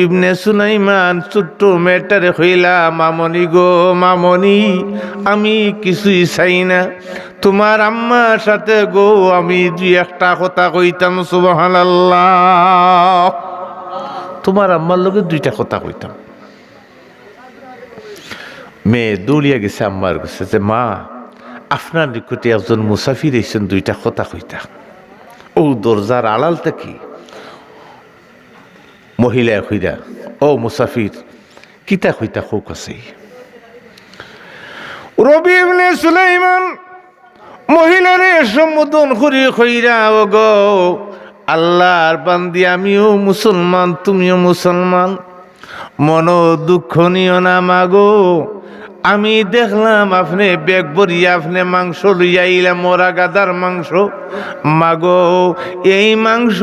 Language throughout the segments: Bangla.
ইবনে সুলাইমান ছোট্ট মেয়েটারে হইলা, মামনি গো মামনি, আমি কিছুই চাই না, তোমার আম্মার সাথে গো আমি দুই একটা কথা কইতাম। সুবহানাল্লাহ, তোমার আম্মার লগে দুইটা কথা কইতাম। মেয়ে দৌড়িয়া গেছে আম্মার কাছে যে মা, আপনার নিকটে একজন মুসাফির এসেছেন, দুইটা কথা কইতা। ও দরজার আড়াল থেকে মহিলা কইরা, ও মুসাফির কিতা কইতা হোক আছে। রবি ইবনে সুলাইমান মহিলারে সম্বোধন করি কইরা, ও গো আল্লাহর বান্দি, আমিও মুসলমান তুমিও মুসলমান, মন দুঃখ নিও না মাগো, আমি দেখলাম আপনি ব্যাগ ভরিয়া আপনি মাংস লইয়া আইলাম, মোরা গাদার মাংস। মাগো এই মাংস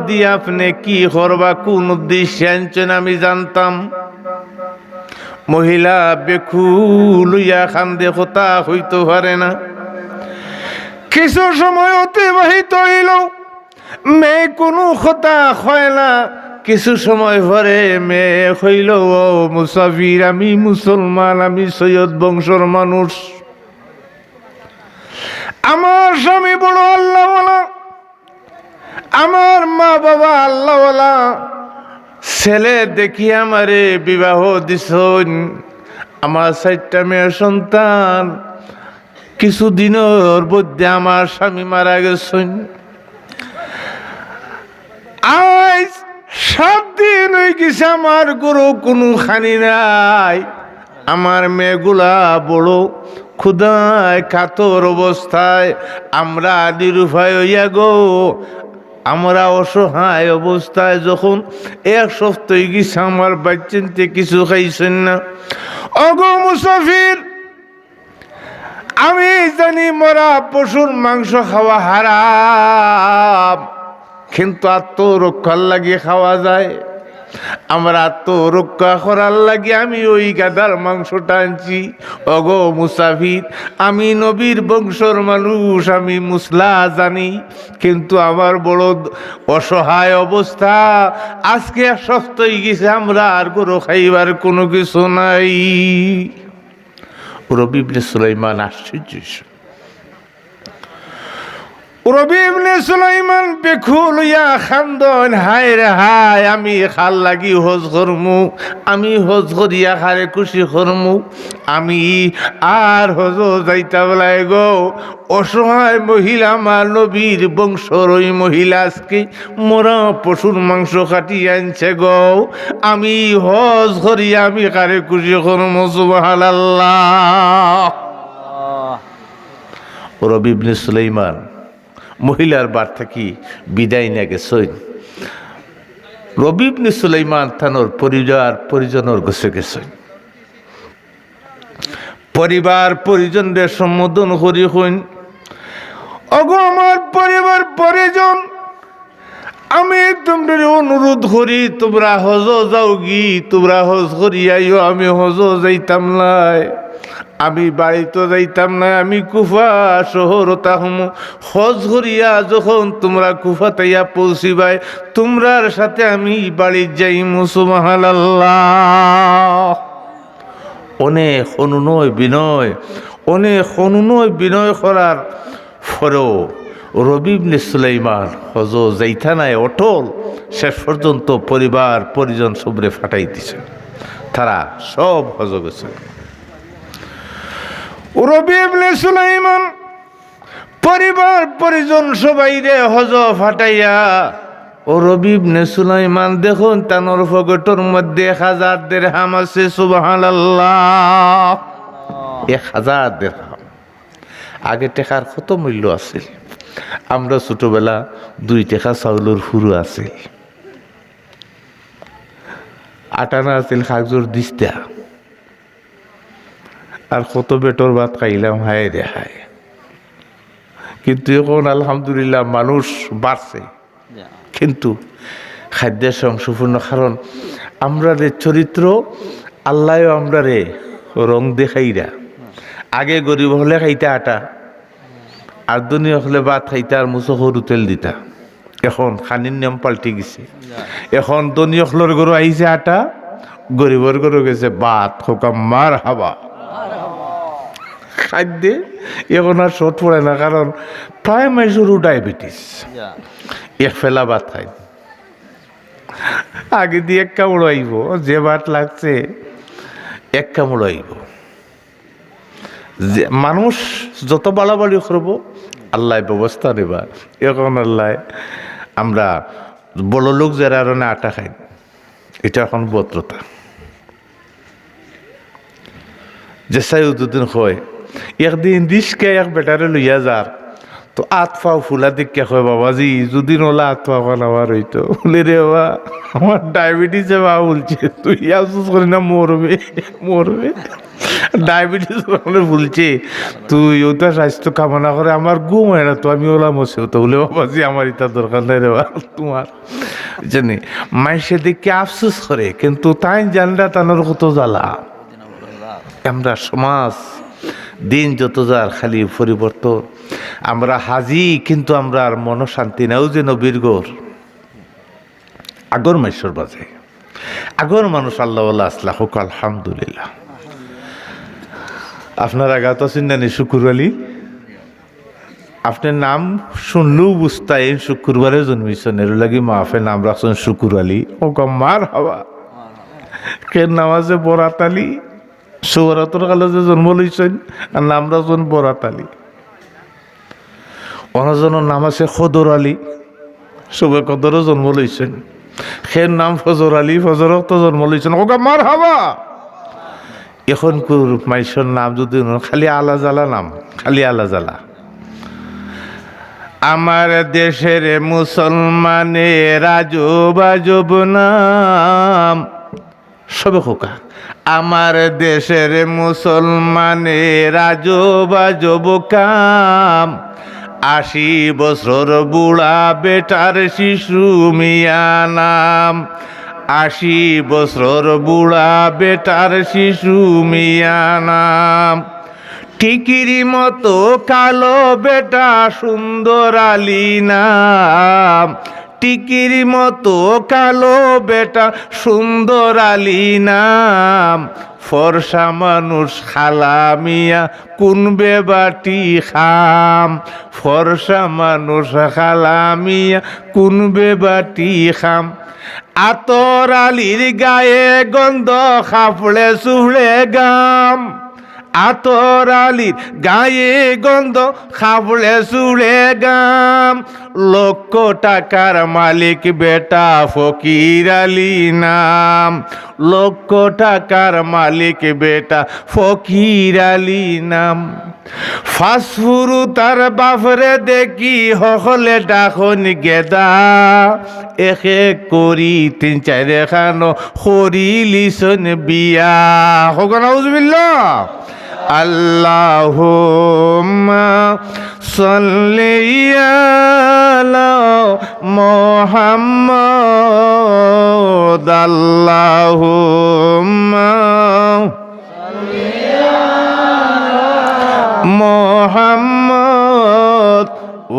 দিয়ে আপনি কি করবা, কোন উদ্দেশ্যে আনছেন আমি জানতাম। মহিলা বেকু লইয়া খান্দে কথা হইতে পারে না। কিছু সময় অতিবাহিত হইল, মেয়ে কোনো কথা হয় না। কিছু সময় পরে মেয়ে হইল, ও মুসাফির, আমি মুসলমান, আমি সৈয়দ বংশর মানুষ, আমার স্বামী বড় আল্লাহওয়ালা, আমার মা বাবা আল্লাহওয়ালা, ছেলে দেখি আমারে বিবাহ দিছেন, আমার 4টা মেয়ে সন্তান, কিছুদিনের মধ্যে আমার স্বামী মারা গেছেন। আজ 7 দিন হয়ে গেছে আমার গরু কোনো খানি নাই, আমার মেয়েগুলা বড় ক্ষুধায় কাতর অবস্থায়, আমরা নিরুপায় হইয়া গো, আমরা অসহায় অবস্থায়, যখন 1 সপ্তাহ হয়ে গেছে আমার বাচ্চাতে কিছু খাইছেন না। ওগো মুসাফির, আমি জানি মরা পশুর মাংস খাওয়া হারাম, কিন্তু আত্মরক্ষার লাগে খাওয়া যায়। আমার আত্মরক্ষা করার লাগে আমি ওই গাদার মাংসটা আনছি। ওগো মুসাফির, আমি নবীর বংশর মানুষ, আমি মুসলা জানি, কিন্তু আমার বড় অসহায় অবস্থা, আজকে 1 সপ্তাহ হয়ে গেছে আমরা আর গরু খাইবার কোনো কিছু নাই। রবি ইবনে সুলাইমান আশ্চর্য। রবি ইবনে সুলাইমান বেকুল হইয়া খান্দন, হায় রে হায়, আমি খাল লাগি হজ করমু, আমি হজ করিয়া খারে খুশি করমু, আমি আর হজ যাইতা বলাই গো। অসহায় মহিলা, আমার নবীর বংশর ওই মহিলা আজকে মরা পশুর মাংস কাটিয়ে আনছে গো, আমি হজ করিয়া আমি খারে খুশি করমু। সুবহানাল্লাহ। রবি ইবনে সুলাইমান মহিলার বার থাকি বিদায় নিয়ে গেছেন। রবি ইবনে সুলাইমান থানোর পরিজনের গেছে গেছেন। পরিবার পরিজনদের সম্বোধন করি হইন, ওগো আমার পরিবার পরিজন, আমি তোমরা অনুরোধ করি, তোমরা হজ যাও গি, তোমরা হজ করিয়াইও, আমি হজ যাইতাম নাই, আমি বাড়িতে যাইতাম না, আমি কুফা শহর তাহম হজ করিয়া যখন তোমরা কুফা তাইয়া পৌঁছিবাই, তোমরার সাথে আমি বাড়ি যাইমু। সুবহানাল্লাহ। অনেক অনুনয় বিনয়, অনেক অনুনয় বিনয় করার পরেও রবি ইবনে সুলাইমান হজ যাইতা নাই অটল, শেষ পর্যন্ত পরিবার পরিজন সবরে ফাটাই দিছে, তারা সব হজ গেছে। রবি ইবনে সুলাইমান পরিবার পরিজন সবাই রে হজ ফাটাইয়া, ও রবি ইবনে সুলাইমান দেখুন তানোর পকেটের মধ্যে 1000 দিরহাম আছে। সুবহানাল্লাহ। 1000 দিরহাম। আগে টাকার কত মূল্য আছে, আমরা ছোটবেলা 2 টাকা চাউলের ফুরু আছে, 8 আনা আছিল খাজুর দিস্তা, আর কত বেটর ভাত খাইলাম, হায় রে হায়। কিন্তু এখন আলহামদুলিল্লাহ মানুষ বাড়ছে, কিন্তু খাদ্যের সংশোপূর্ণ, কারণ আমরা রে চরিত্র আল্লাহ আমরা রে রং দেখাইরা। আগে গরিব হলে খাইতা আটা, আর দুনিয়া হলে ভাত খাইতা আর মুছো সরু তেল দিতা, এখন খানির নিয়ম পাল্টে গেছে। এখন দনীয়খলর গরু আইছে আটা, গরিবর গরু গেছে ভাত। হোকা মার হাবা খাদ্যে এখন আর শোধ পড়ে না, কারণ প্রায় মানুষেরও ডায়াবেটিস। এক ফেলা ভাত খাই, আগে দিয়ে এক কামড় আইব, যে ভাত লাগছে এক কামড় আইব। যে মানুষ যত বাড়াবাড়ি করব আল্লাহ ব্যবস্থা নেবা। এখন আল্লাহ আমরা বড় লোক যারা আর আটা খাই, এটা এখন ভদ্রতা। যে সাইউদ্দিন হয় একদিন দিশকে এক বেটারে লইয়া যার, তো আত পাও ফুলা দিকে কয় বাবাজি যদি নলা আত পাও আমার হইতো বলে রে বাবা আমার ডায়াবেটিসে বা বলছে তুই আফসোস করি না মরবে মরবে। ডায়াবেটিস বলছে তুই ওটা স্বাস্থ্য কামনা করে, আমার ঘুম হয় না তো আমি ওলা মসে তো বলে বাবাজি আমার এটা দরকার নাই রে বাবা তোমার জানি। মাইসে দেখে আফসোস করে, কিন্তু তাই জানলা তানোর কত জ্বালা। আমরা সমাজ দিন যত যার খালি পরিবর্তন, আমরা হাজি কিন্তু আমরা আর মন শান্তি নাও যে নবীর গোর আগর মেশ্বর বাজে আগর মানুষ আল্লাহ আসলা হোক আলহামদুলিল্লাহ। আপনার আগাত চিন্তানি শুকুর আলী, আপনার নাম শুনলেও বুঝতাই শুক্রবারে জন্মিছেন, এর লাগি মাফে নাম রাখছেন শুকুর আলী। ও মার হাওয়া কে নাম আছে বরাত আলী, সৌরাতর কালে যে জন্ম লইছেন আর নাম রাখছেন বরাত আলী। অনজনের নাম আছে খদর আলী, সবে কদরও জন্ম লইছেন, সে নাম ফজর আলী, ফজরক তো জন্ম লইছেন। ওগা মার হাওয়া। এখন মাইসর নাম যদি খালি আলা জ্বালা নাম, খালি আলা জ্বালা। আমার দেশের মুসলমানের আজব আজব নাম সবে খোকা। আমার দেশের মুসলমানের আজব আজব কাম, ৮০ বছর বুড়া বেটার শিশু মিয়া নাম। ৮০ বছর বুড়া বেটার শিশু মিয়া নাম। টিকিরি মতো কালো বেটা সুন্দর আলী নাম। টিকিরি মতো কালো বেটা সুন্দর আলী নাম। ফর্সা মানুষ খালা মিয়া কোন বেবাটি খাম। ফর্সা মানুষ খালা মিয়া কোন বেবাটি খাম। আতর আলীর গায়ে গন্ধ খাফড়ে চুড়ে গাম। আতর আলীর গায়ে গন্ধ খাবড়ে চুড়ে গাম। ১,০০,০০০ টাকার মালিক বেটা ফকির আলী নাম। ১,০০,০০০ টাকার মালিক বেটা ফকির আলী নাম। ফাঁসফুরু তার বাপরে দেখি হলে ডাখন গেদা। একে করি ৩-৪ খানো হরিলিসন বিয়া। হোক নাউজুবিল্লাহ। আল্লাহুম্মা সাল্লি আলা মুহাম্মাদ। আল্লাহুম্মা সাল্লি আলা মুহাম্মাদ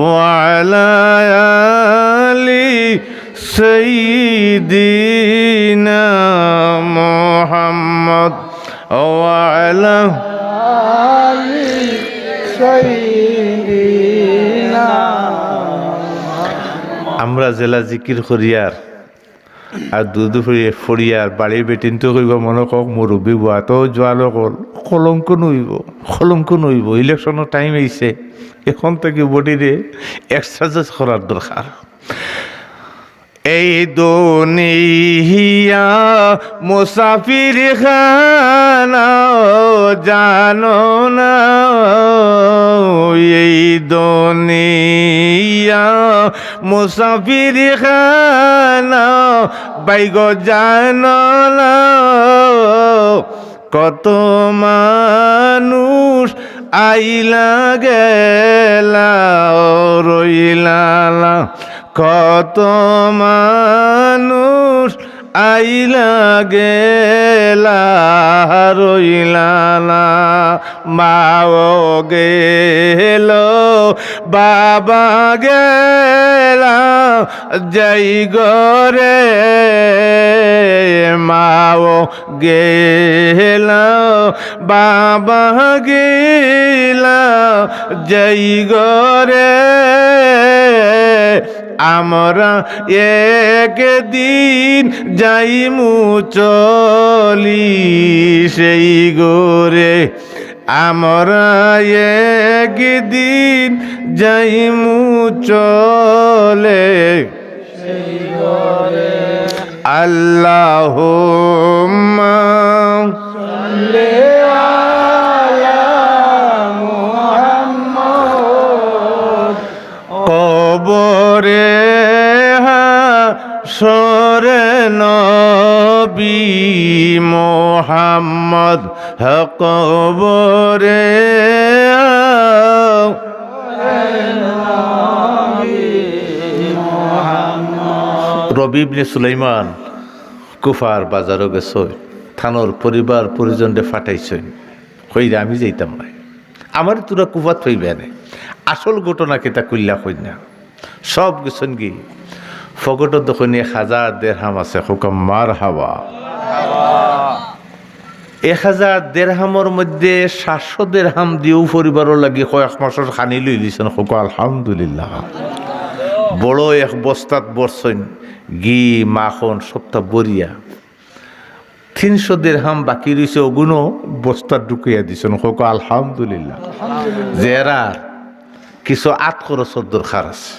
ওয়া আলা আলি সাইয়্যিদিনা মুহাম্মদ ওয়া আলা আমরা জেলা জিকির করিয়ার আর দুধ ফরিয়ার বাড়ির বেটিন তো কইব মনে কক মুরব্বী বুয়া তো জোয়ালো কল কলঙ্ক নইব। ইলেকশনের টাইম আইছে, এখন থেকে বডিরে এক্সারসাইজ করার দরকার। এই দুনিয়া মুসাফির খানা জানো না। এই দুনিয়া মুসাফির খানা বাইগ জানো না। কত মানুষ আইলা গেলা রইলা। কত মানুষ আইলা গেলা রইলা না, মাও গেল বাবা গেলা যাই গরে, মাও গেলা বাবা গেলা যাই গরে, আমরা একদিন যাইমু চলি সেই গোরে, আমরা একদিন যাইমু চলে সেই গোরে। আল্লাহুম্মা সাল্লি আলা মুহাম্মদ, কবরে হাশরে নবী মুহাম্মদ, কবরে রবি ইবনে সুলাইমান কুফার বাজারও গেছে, থানোর পরিবার পরিজনরে ফাটাইছেন, কইরা আমি যাইতাম না, আমার তোরা কুফাত হইবে না। আসল ঘটনা কেতা কইলা কই না, সব গেছেন কি ফকটত দেখুন 1000 দিরহাম আছে, হুকাম মার হাওয়া। 1000 দিরহামের মধ্যে 700 দিরহাম দিও পরিবারের লাগি কয়েক মাসের খানি লই লিছেন, হুক আলহামদুলিল্লাহ। বড় এক বস্তাত বরছেন ঘি মাখন সবটা বরিয়া, 300 দিরহাম বাকি রয়েছে, ওগুলো বস্তার ঢুকিয়া দিছেন, হুক আলহামদুলিল্লাহ। জেরা কিছু আত খরচের দরকার আছে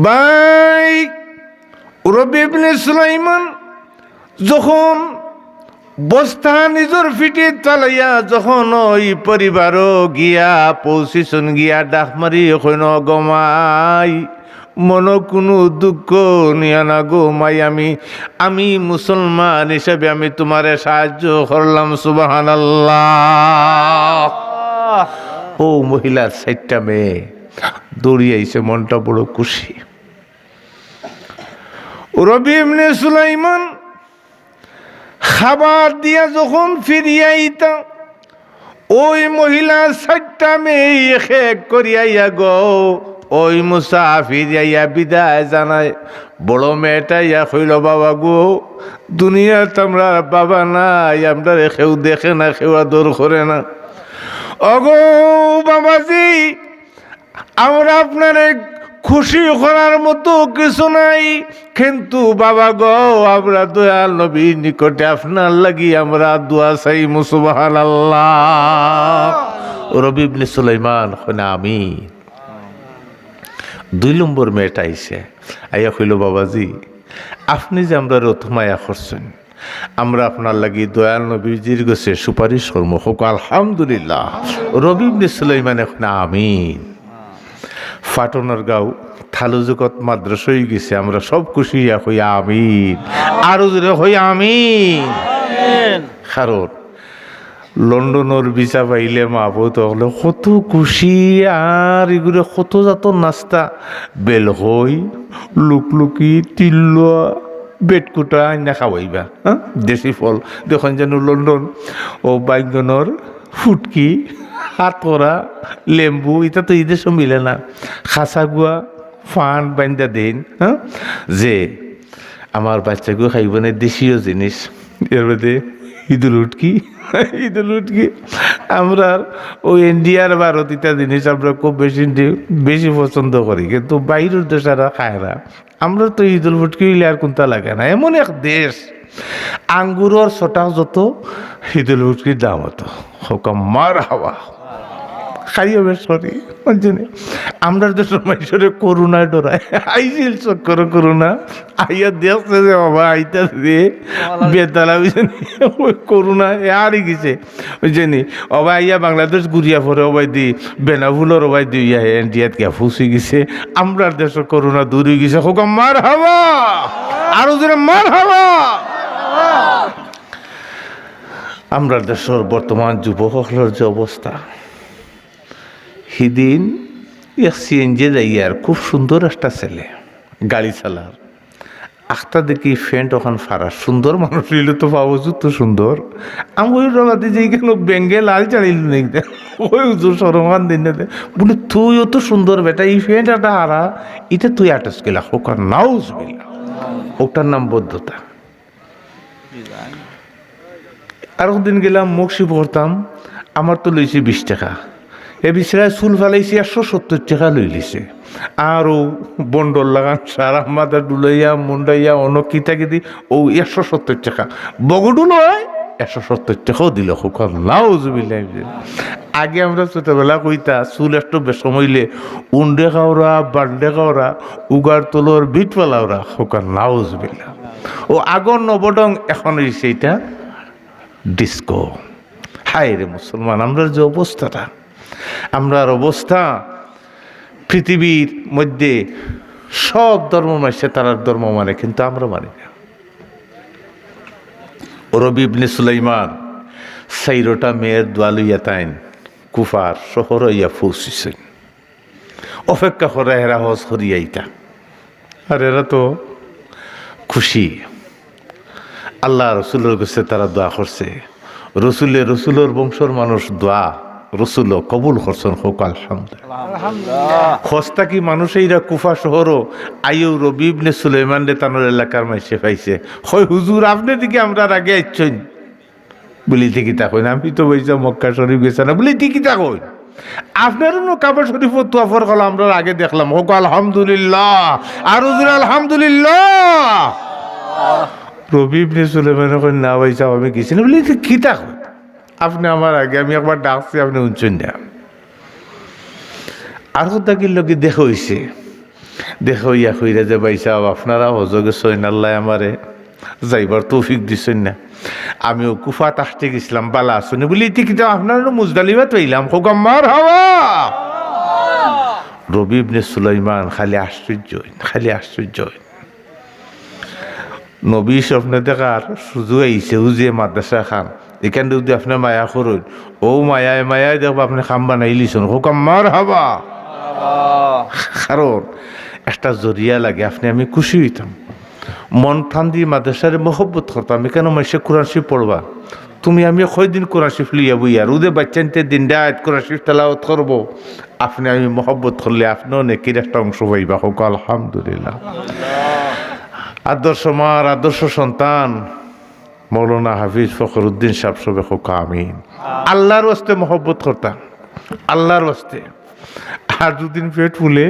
ভাই। রবি ইবনে সুলাইমান যখন বস্তা নিজের ফিটে চালাইয়া যখন ওই পরিবারও গিয়া পৌঁছিছন, গিয়া ডাক মারি এখন গমাই মন কোনো দুঃখ নিয়া না গো মাই, আমি মুসলমান হিসেবে আমি তোমারে সাহায্য করলাম, সুবহানাল্লাহ। ও মহিলার 4টা মেয়ে দৌড়িয়াইছে, মনটা বড় খুশি। রবি ইবনে সুলাইমান খাবার দিয়া যখন ফিরিয়া আইতা, ওই মহিলা 4টা মেয়ে এক করিয়া গো ওই মুসাফির ইয়া বিদায় জানায়। বড় মেয়েটা ইয়া কইল, বাবা গো দুনিয়াতে আমরা বাবা নাই, আমরা কেউ দেখে না, কেউ আদর করে না। অগো বাবাজি, আমরা আপনার খুশি করার মতো কিছু নাই, কিন্তু বাবা গো আমরা দয়াল নবীর নিকটে আপনার লাগি আমরা দোয়া চাই, সুবহানাল্লাহ। রবি ইবনে সুলাইমান কইনা আমিন। 2 নম্বর মেয়েটা আইসে আইয়া কইল, বাবাজি আপনি যে আমরা রথমায়া করছেন, আমরা আপনার লাগি দয়াল নবীজির কাছে সুপারিশ করব, হোক আলহামদুলিল্লাহ। রবি ইবনে সুলাইমান এখন আমিন। ফাটনার গাঁও থালুজুকত মাদ্রাসা হয়ে গেছে, আমরা সব খুশি হই আমিন, আরো জোরে হই আমিন। কারণ লন্ডনের ভিসা পাইলে মা বউতো হলে কত খুশি, আর এগুলো কত জাত নাস্তা, বেলহই লুকলুকি তিল্লোয়া বেটকুটা আইনা খাওয়াইবা, হ্যাঁ দেশি ফল দেখুন যেন লন্ডন ও বাইগনের ফুটকি হাতরা লেম্বু, এটা তো এই দেশও মিলে না। খাঁচাগুয়া ফান বাইন্দা দেন, হ্যাঁ যে আমার বাচ্চাগুলো খাইব না দেশীয় জিনিস, এর মধ্যে ঈদুল উটকি আমরা ওই ইন্ডিয়ার ভারত ইত্যাদি জিনিস আমরা খুব বেশি পছন্দ করি, কিন্তু বাইরের দেশেরা খায় না। আমরা তো ঈদুল ফুটকি হইলে আর কোনটা লাগে না, এমন এক দেশ। আঙ্গুরের ছটা যত ঈদুল ফুটকির দাম হতো, হুকাম মার হাওয়া। খাইও বেশ করি আমরা দেশের মানুষের করুণায় ডরায় আইছিল চক্কর করুণা আইয়া দেখছে যে বাবা আইতা দিয়ে বেতালা বুঝেনি ওই করুণা আরই গেছে বুঝেনি অবা আইয়া বাংলাদেশ ঘুরিয়া পরে অবাই দি বেনাফুলের অবাই দি ইয়া ইন্ডিয়াত গিয়া ফুসি গেছে। আমরার দেশের করুণা দূর হয়ে গেছে। হোক মার হাওয়া, আরো জোরে মার হাওয়া। আমরার দেশের বর্তমান যুবকদের যে অবস্থা, সেদিন সিএনজি যাইয়ার খুব সুন্দর একটা ছেলে গাড়ি চালার, আখটা দেখি ফ্যান্ট ওখান ফারা সুন্দর মানুষ হইলে তো পাবো তো সুন্দর। আমি ওই রবাতে যে কেন ব্যাঙ্গে লাল চালিল নেই ওই হুজুর সরমান দিন বলে তুইও তো সুন্দর বেটা এই ফ্যান্ট একটা হারা এটা তুই আটাস গেলা ওখান নাউজ বিল্লা ওটার নাম বদ্ধতা। আর দিন গেলাম মক্সি পড়তাম আমার তো লইছি 20 টাকা এ বিছরায় চুল ফেলাইছি 170 টাকা লই লিছে আরও বন্ডল লাগান সারা মাথা ডুলাইয়া মুন্ডাইয়া অনেক কিতা কিতি ও 170 টাকা বগডুল হয় 170 টাকাও দিল হোকাল নাউজুবিল্লাহ। আগে আমরা ছোটবেলা কইতা চুল একটু বেশম হইলে উন্ডে খাওয়া বান্ডে খাওয়া উগার তোলর বিট পালাওরা হোকাল নাউজুবিল্লাহ। ও আগর নবডং এখন হইছে এটা ডিস্কো। হায় রে মুসলমান আমরা যে অবস্থাটা আমরার অবস্থা পৃথিবীর মধ্যে সব ধর্ম মানছে তারার ধর্ম মানে কিন্তু আমরা মানি না। রবি ইবনে সুলাইমান 4টা মেয়ের দোয়ালইয়া তাইন কুফার শহর ইয়া পৌঁছিছেন অপেক্ষা করে এরা হজ করিয়াইতা আর এরা তো খুশি আল্লাহ রসুলের কাছে তারা দোয়া করছে রসুলের বংশর মানুষ দোয়া রসুল কবুল করছেন হোক আলহামদুলিল্লাহ। খস্তা কি মানুষ এইরা কুফা শহরও আইও রবি ইবনে সুলাইমান রে তানোর এলাকার মাইসে পাইছে হয় হুজুর আপনি দিকে আমরা আগে আইছেন বলি ঠিকই তা কই না আমি তো বইছা মক্কা শরীফ গেছে না বলি ঠিকই তা কই আপনারও কাবা শরীফ তোয়াফর কল আমরা আগে দেখলাম হোক আলহামদুলিল্লাহ আর হুজুর আলহামদুলিল্লাহ। রবি ইবনে সুলাইমান কই না বইছা আমি গেছি না বলি কি তা কই আপনি আমার আগে আমি একবার ডাকছি আপনি উঠছেন না। আর তাকির লোকে দেখা হইছে দেখা হইয়া কইরা যে ভাই সাহেব আপনারা হজগে সইন আল্লাহ আমারে যাইবার তৌফিক দিছেন না আমিও কুফা আসতে গেছিলাম বালা শুনে বলি টিকিটা আপনারও মুজদালিফাত পাইলাম হোক মারহাবা। রবি ইবনে সুলাইমান খালি আশ্চর্য নবী স্বপ্নে দেখার সুযোগ আইছে উজিয়ে মাদ্রাসা খান এখান যদি আপনার মায়া করুন ও মায়ায় দেখবো আপনি খাম বানাই লিছেন হোকাম মার হাবা। কারণ একটা জরিয়া লাগে আপনি আমি খুশি হইতাম মন ঠান্দি মাদ্রাসারে মহব্বত করতাম এখানে মাসে কোরআন শরীফ পড়বা তুমি আমি কয়দিন কোরআন শরীফ লইয়া বইয়া রুদে বাচ্চানতে দিন ডায়ত কোরআন শরীফ তেলাওয়াত করবো আপনি আমি মহব্বত করলে আপনিও নেকির একটা অংশ পাইবা হোক আলহামদুলিল্লাহ। আদর্শ মার আদর্শ সন্তান মৌলানা হাফিজ ফখরুদ্দিন সাহেব সবে হোক আমিন। আল্লাহর ওয়াস্তে মহব্বত করতাম আল্লাহর ওয়াস্তে আর দুদিন পেট ফুলে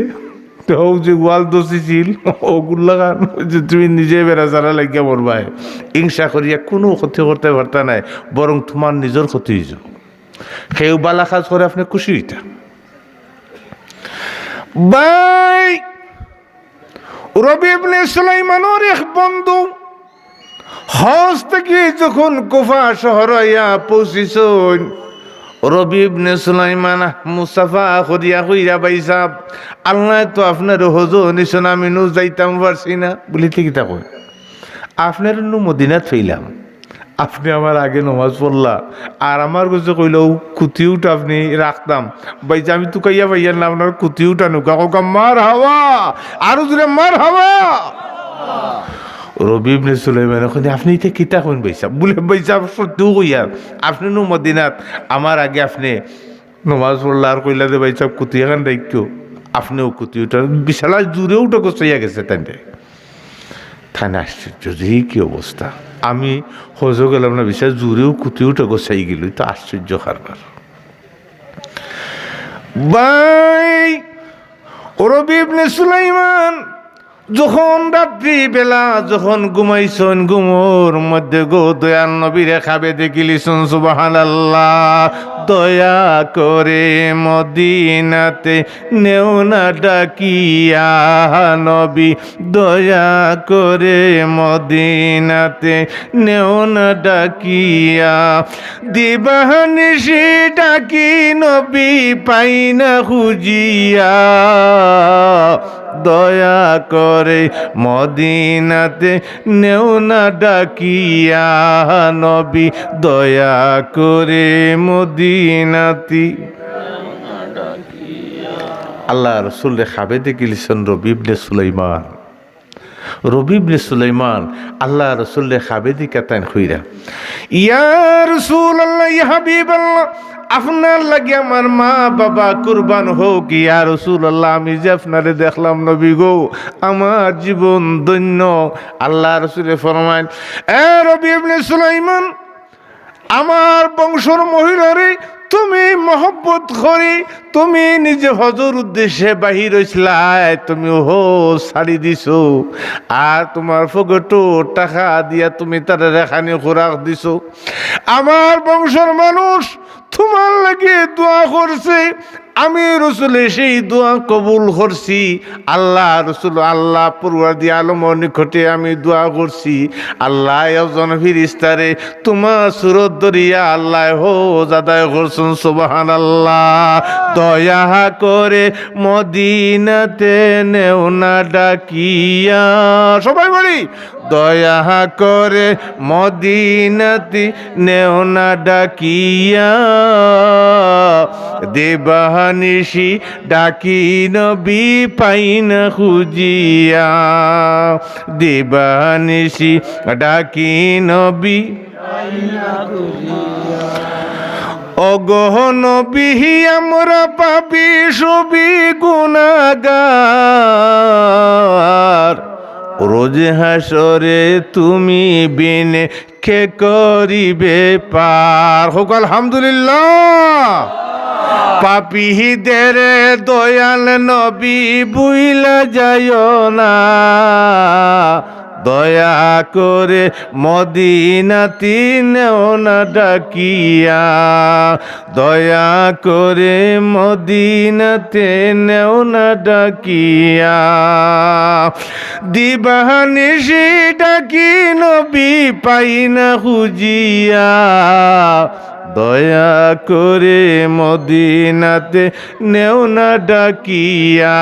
তো যে ওয়াল দোষিছিল ওগুলো লাগান যে তুমি নিজে বেড়া যারা লাগিয়া মরবাই হিংসা করিয়া কোনো ক্ষতি করতে পারতা নাই বরং তোমার নিজের ক্ষতি হইজ সেও বালা কাজ করে আপনি খুশি হইতা। বাই রবি ইবনে সুলাইমানের এক বন্ধু হজ থেকে যখন কুফা শহর পৌঁছিছেন রবি ইবনে সুলাইমান মুসাফা করিয়া কইরা ভাই সাহেব আল্লাহ তো আপনার হজ নিছেন আমি নু যাইতাম পারছি না বলি ঠিকই তা কই আপনার নু মদিনাত ফেইলাম আপনি আমার আগে নমাজ পড়লা আর আমার কাছে কইল কুতিউটা আপনি রাখতাম ভাই যে আমি তুকাইয়া ভাইয়ার না আপনার কুতিউটা নুকা কোকা মার হাওয়া আরো জোরে মার হাওয়া। রবি ইবনে সুলাইমান এখন আপনি এটা কিতা কোন বৈশা বলে বৈশা সত্যিও কইয়া আপনি নু মদিনাত আমার আগে আপনি নমাজ পড়লা আর কইলা যে ভাইসা কুতি এখান দায়িত্ব আপনিও কুতি উঠা বিশালা জুড়ে উঠে গোছাইয়া গেছে তাই থানা আশ্চর্য যে কি অবস্থা আমি হজ গেলাম না বিশাল জুড়েও কুতি উঠে গোছাই গেল তো আশ্চর্য কারবার। ভাই রবি ইবনে সুলাইমান যখন রাত্রি বেলা যখন ঘুমাইছেন ঘুমোর মধ্যে গো দয়াল নবীরে খাবে দেখিলিছেন সুবহানাল্লাহ দয়া করে মদিনাতে নেও না ডাকিয়া নবী দয়া করে মদিনাতে নেও না ডাকিয়া দিবানিশি ডাকি নবী পাই না খুঁজিয়া দয়া করে মদিনাতে নেও না ডাকিয়া নবী দয়া করে মদিনাতি। আল্লাহ রসুল খাবে দেখিলেছেন রবি ইবনে সুলাইমান রবি ইবনে সুলাইমান আল্লাহ রসুল্লে খাবেদি কাতান খুইরা, ইয়া রাসূলুল্লাহ ইয়া হাবিবাল্লাহ, আপনার লাগে আমার মা বাবা কুরবান হোক। ইয়া রাসূলুল্লাহ, আমি যে আপনারে দেখলাম নবী গো, আমার জীবন ধন্য। আল্লাহ রসুলে ফরমাইন, এ রবি ইবনে সুলাইমান, আমার বংশর মহিলারে তুমি মহব্বত করি, তুমি নিজে হজর উদ্দেশ্যে বাহির হইছিলাই, তুমি হো ছাড়ি দিছো, আর তোমার ফগটো টাকা দিয়া তুমি তার রেখানি খোরাক দিছো। আমার বংশর মানুষ তোমার লাগে দোয়া করছে, আমি রসুলে সেই দোয়া কবুল করছি। আল্লাহ রসুল আল্লাহ পরওয়ারদি আলমের নিকটে আমি দোয়া করছি, আল্লাহ একজন ফিরিস্তারে তোমার সুরত দরিয়া আল্লাহ হো আদায় করছেন। সুবহানাল্লাহ। দয়া করে মদিনাতে নেও না ডাকিয়া, সবাই বলি, দয়া করে মদিনাতে নেও না ডাকিয়া, দেবানিশি ডাকি নবী পাই না খুঁজিয়া, দেবানিশি ডাকি নবী অগহ নবী আমরা পাপি সবি গুনাহগার, রোজ হাসরে তুমি বিনে কে করিবে পার। হোক আলহামদুলিল্লাহ। পাপীদের দয়াল নবী বুইলা যায় না, দয়া করে মদিনাতে নেও না ডাকিয়া, দয়া করে মদিনাতে নেও না ডাকিয়া, দিবানিশি ডাকি নবী পাই না খুঁজিয়া, দয়া করে মদিনাতে নেও না ডাকিয়া।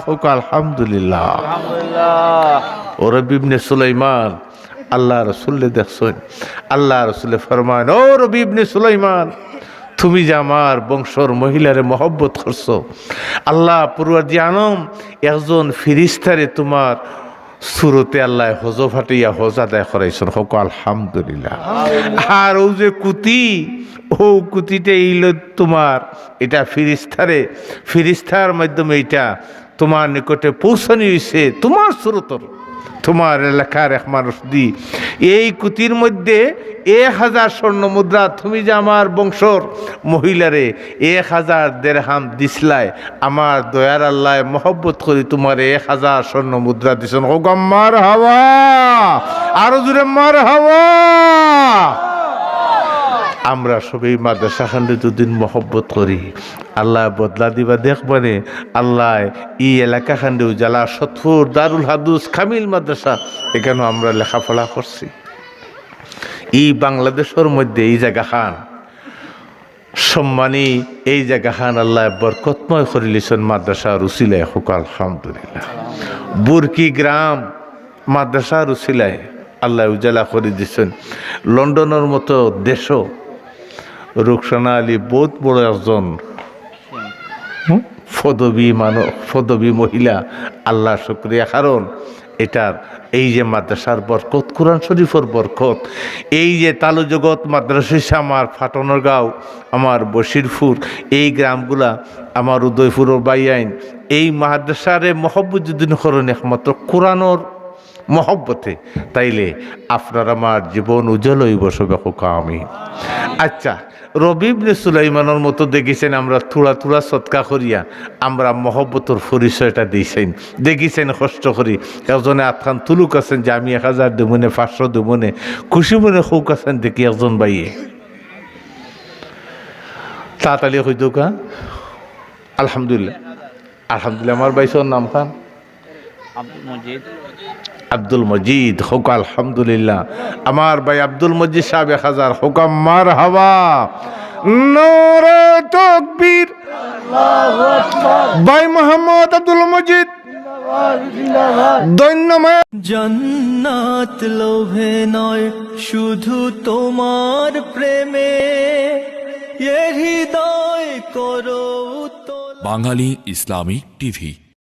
হোক আলহামদুলিল্লাহ। ও রবি ইবনে সুলাইমান আল্লাহ রসুল্লে দেখছেন, আল্লাহ রসুল্লে ফরমান, ও রবি ইবনে সুলাইমান, তুমি যে আমার বংশর মহিলারে মহব্বত করছো, আল্লাহ পরওয়ারদি আলম একজন ফিরিস্তারে তোমার সুরতে আল্লাহ হজ ফাটিয়া হজ আদায় করাইছেন। হোক আলহামদুলিল্লাহ। আর ও যে কুতি, ও কুতিটা এইল তোমার, এটা ফিরিস্তার মাধ্যমে এটা তোমার নিকটে পৌঁছানি হয়েছে তোমার সুরতর, তোমার এলাকার এক মানুষ দি। এই কুতির মধ্যে 1000 স্বর্ণ মুদ্রা, তুমি যে আমার বংশর মহিলারে 1000 দেরহাম দিসলাই, আমার দয়ার আল্লাহ মহব্বত করি তোমার 1000 স্বর্ণ মুদ্রা দিছেন। ও গম্মার হাওয়া, আরো জোরে মার হাওয়া। আমরা সবাই মাদ্রাসা খান্ডে দুদিন মহব্বত করি, আল্লাহ বদলা দিবা দেখবানে। আল্লাহ এই এলাকা খান্ডে উজালা সতফুর দারুল হাদুস কামিল মাদ্রাসা, এখানে আমরা লেখাপড়া করছি। এই বাংলাদেশের মধ্যে এই জায়গা খান সম্মানী, এই জায়গা খান আল্লাহ বরকতময় করে লিছেন মাদ্রাসা রুসিলায়। হোক আলহামদুলিল্লাহ। বুরকি গ্রাম মাদ্রাসা রুসিলায় আল্লাহ উজালা করে দিচ্ছেন। লন্ডনের মতো দেশও রুকসানা আলী বহুত বড় একজন ফদবী মহিলা, আল্লাহ শুকরিয়া। কারণ এটার এই যে মাদ্রাসার বরকত, কোরআন শরীফের বরকত, এই যে তালু জগৎ মাদ্রাসা, আমার ফাটনের গাঁও, আমার বশিরপুর, এই গ্রামগুলা, আমার উদয়পুরের বাইআইন, এই মাদ্রাসারে মহব্বত যদি করেন একমাত্র কোরআনের মহব্বতে, তাইলে আপনার আমার জীবন উজ্জ্বল হইব সবে। হোক আমিন। আচ্ছা, রবি ইবনে সুলাইমানের মতো দেখেছেন আমরা থোড়া থোড়া সৎকা করিয়া আমরা মহব্বতর পরিচয়টা দিয়েছেন, দেখেছেন কষ্ট করি। একজনে আটখান তুলুক আছেন যে আমি 1000 দেবনে, 500 দেবনে, খুশি মনে হোক আছেন দেখি একজন বাইয়ে তাড়াতাড়ি হইত কা। আলহামদুলিল্লাহ, আলহামদুলিল্লাহ। আমার বাইসর নাম খান আব্দুল মজিদ। হোক আলহামদুলিল্লাহ। আমার ভাই আব্দুল মজিদ সাহেব 1000। হোক মার হাওয়া, নূরে তাকবীর। ভাই মোহাম্মদ আব্দুল মজিদ ধন্যবাদ। জান্নাত লোভে নয় শুধু তোমার প্রেমে, এ হৃদয় করো। বাঙালি ইসলামিক টিভি।